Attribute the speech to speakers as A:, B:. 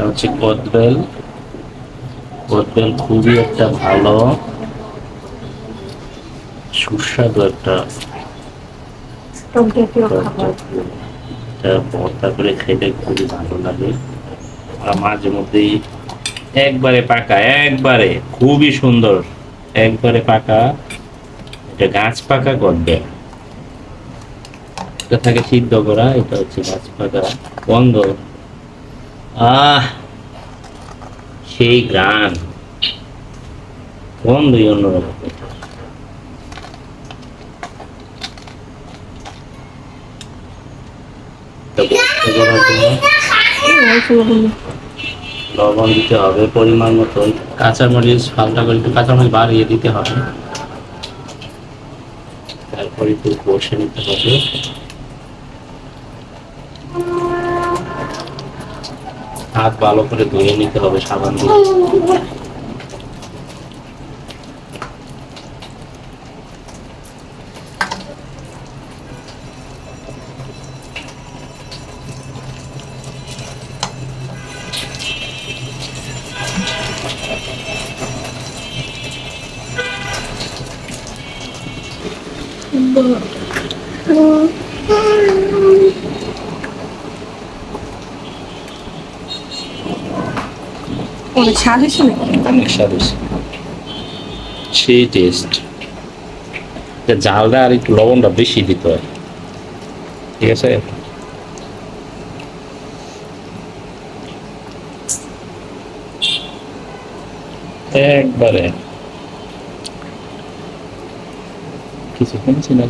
A: হচ্ছে কদবেল। কদবেল খুবই একটা ভালো সুস্বাদু একটা
B: টক জাতীয়
A: টক
B: খাবার।
A: জাতীয়। এটা ভর্তা করে খেতে খুবই ভালো লাগে। আর মাঝে মধ্যেই একবারে পাকা, একবারে খুবই সুন্দর, একবারে পাকা, এটা গাছ পাকা কদবেল। এটা থাকে সিদ্ধ করা, এটা হচ্ছে গাছ পাকা। গন্ধ, আহ, সেই ঘ্রাণ, গন্ধই অন্যরকম। এটা ভর্তা করার জন্য
B: অল্প লবণ।
A: লবণ দিতে হবে পরিমাণ মতো। কাঁচামরিচ হালকা করে একটু কাঁচামরিচ বাড়িয়ে দিতে হবে। তারপর একটু কষে নিতে হবে। হাত ভালো করে ধুয়ে নিতে হবে সাবান দিয়ে।
B: অনেক স্বাদ হয়েছে নাকি?
A: অনেক স্বাদ হয়েছে, সেই টেস্ট। জালটা আর একটু লবণটা বেশি দিতে হয়, ঠিক আছে। একবারে কিছু কমছে না।